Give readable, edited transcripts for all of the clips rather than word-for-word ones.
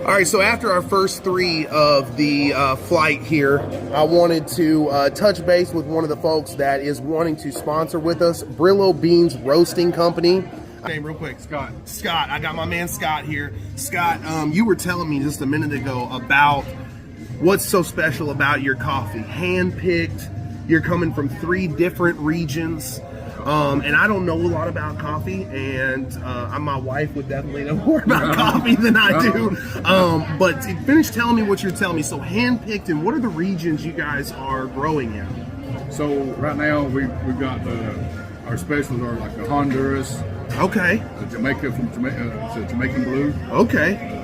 All right, so after our first three of the flight here, I wanted to touch base with one of the folks that is wanting to sponsor with us, Brillo Beans Roasting Company. Name real quick. Scott. Scott, I got my man Scott here. Scott, you were telling me just a minute ago about what's so special about your coffee. Hand-picked, you're coming from 3 different regions. And I don't know a lot about coffee, and my wife would definitely know more about coffee than I do. But finish telling me what you're telling me. So hand-picked, and what are the regions you guys are growing in? So right now we've got our specials are like the Honduras, okay, the Jamaica from Jamaican Blue. Okay.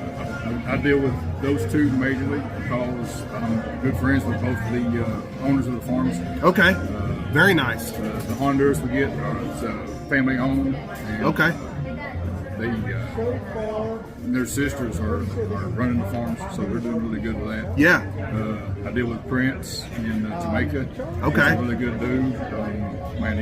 I deal with those two majorly because I'm good friends with both the owners of the farms. Okay. Very nice. The Honduras we get are family owned. Okay. They their sisters are running the farms, so they're doing really good with that. Yeah. I deal with Prince in Jamaica. Okay. He's a really good dude. Man,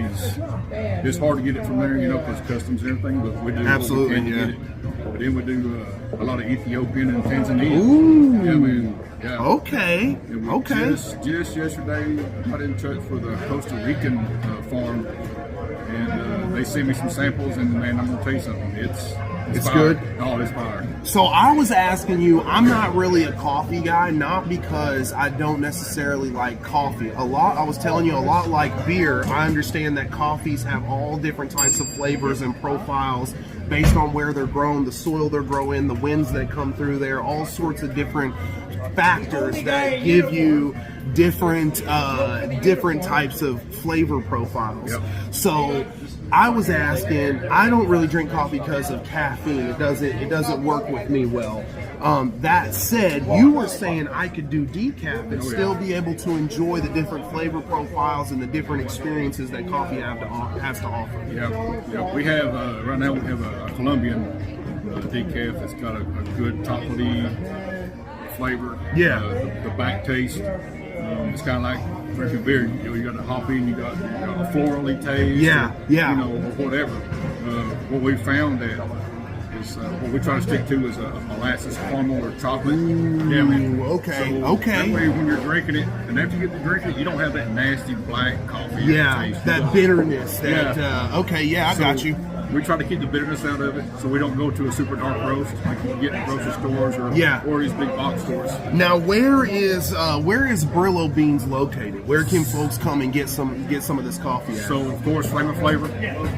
it's hard to get it from there, because customs and everything, but we do. Absolutely, what we can to get it. But then we do a lot of Ethiopian and Tanzania. Ooh. Yeah, I mean, yeah. Okay. Okay. Just yesterday, I got in touch with a Costa Rican farm, and they sent me some samples, and man, I'm gonna tell you something. It's fire. Good. Oh, it's fire. So I was asking you, I'm not really a coffee guy, not because I don't necessarily like coffee. I was telling you, a lot like beer, I understand that coffees have all different types of flavors and profiles based on where they're grown, the soil they're grown in, the winds that come through there, all sorts of different factors that give you different types of flavor profiles. Yep. So I was asking, I don't really drink coffee because of caffeine. It doesn't work with me well. That said, you were saying I could do decaf and still be able to enjoy the different flavor profiles and the different experiences that coffee has to offer. Yeah. We have right now we have a Colombian decaf that's got a good chocolatey flavor. Yeah. The back taste. It's kind of like drinking beer. You got the hoppy, and you got a florally taste. Yeah. Or whatever. What we found that is what we try to stick to is a molasses, caramel, or chocolate. Yeah, man. Okay. So okay. That way, when you're drinking it, and after you get to drink it, you don't have that nasty black coffee. Taste. That bitterness. Okay. Yeah, I got you. We try to keep the bitterness out of it, so we don't go to a super dark roast like you can get in grocery stores or these big box stores. Now, where is Brillo Beans located? Where can folks come and get some of this coffee at? So, of course, Flavor.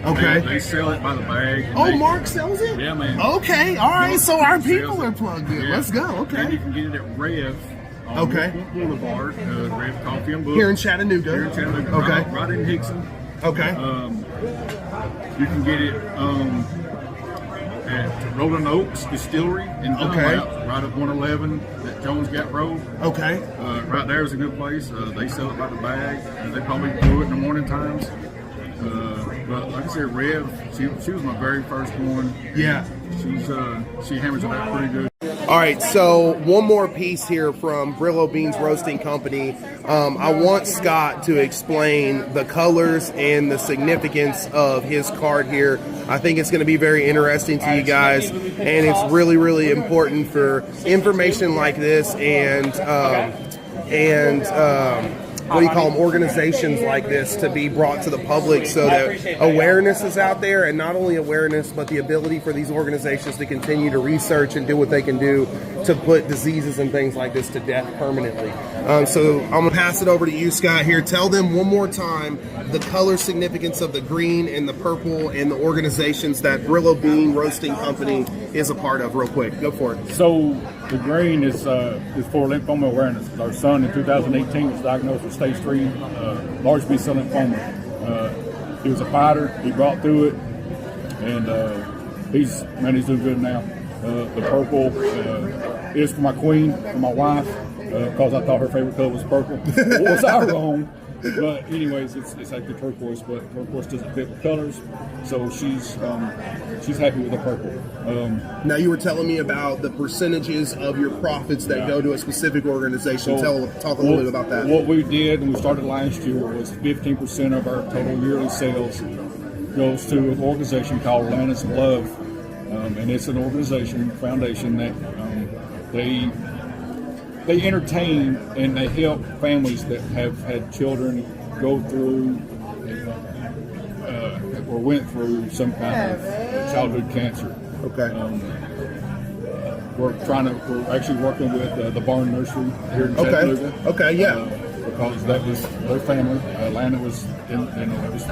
Okay. They sell it by the bag. Mark sells it? Yeah, man. Okay, all right. So our people are plugged in. Yeah. Let's go. Okay. And you can get it at Rev. Boulevard, Rev Coffee and Book. Here in Chattanooga. Okay. Right in Hickson. Okay. You can get it at Rolling Oaks Distillery in Dunlap, right up 111 at Jones Gap Road. Okay. Right there is a good place. They sell it by the bag. They probably brew it in the morning times. But like I said, Rev, she was my very first one. Yeah. She hammers it out pretty good. All right, so one more piece here from Brillo Beans Roasting Company. I want Scott to explain the colors and the significance of his card here. I think it's going to be very interesting to you guys, and it's really, really important for information like this and what do you call them, organizations like this to be brought to the public so that awareness is out there, and not only awareness, but the ability for these organizations to continue to research and do what they can do to put diseases and things like this to death permanently. So I'm going to pass it over to you, Scott, here. Tell them one more time the color significance of the green and the purple and the organizations that Brillo Bean Roasting Company is a part of real quick. Go for it. So the green is for lymphoma awareness. Our son in 2018 was diagnosed with stage 3 large B-cell lymphoma. He was a fighter. He brought through it, and he's doing good now. The purple is for my queen, for my wife, because I thought her favorite color was purple. What was I wrong? But anyways, it's actually turquoise, but turquoise doesn't fit the colors, so she's happy with the purple. Now, you were telling me about the percentages of your profits that go to a specific organization. Talk a little bit about that. What we did, and we started last year, was 15% of our total yearly sales goes to an organization called Atlantis Love, and it's an organization foundation that they entertain and they help families that have had children go through or went through some kind of childhood cancer. Okay. We're actually working with the Barn Nursery here in Chattanooga. Okay. Yeah. Because that was their family. Lana was, that was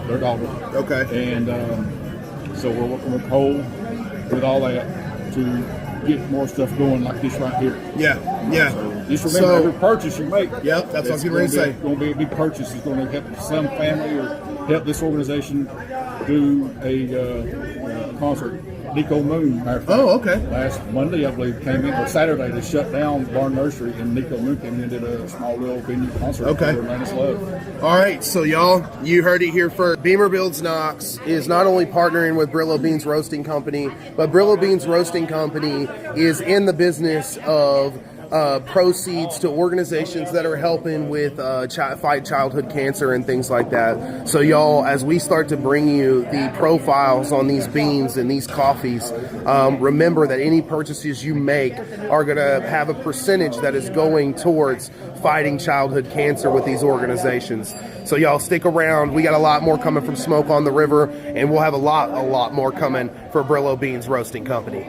their daughter. Okay. And so we're working with Cole with all that to get more stuff going like this right here. Yeah. So just remember, every purchase you make. Yep, that's what I was going to say. It's going to be a big purchase. It's going to help some family or help this organization do a concert. Nico Moon, matter of fact. Oh, okay. Last Monday, I believe, came in, or Saturday, they shut down Barn Nursery, and Nico Moon came in and did a small little venue concert for Atlantis Love. All right, so y'all, you heard it here first. Beamer Builds Knox is not only partnering with Brillo Beans Roasting Company, but Brillo Beans Roasting Company is in the business of proceeds to organizations that are helping with fight childhood cancer and things like that. So y'all, as we start to bring you the profiles on these beans and these coffees, remember that any purchases you make are going to have a percentage that is going towards fighting childhood cancer with these organizations. So y'all stick around. We got a lot more coming from Smoke on the River, and we'll have a lot more coming for Brillo Beans Roasting Company.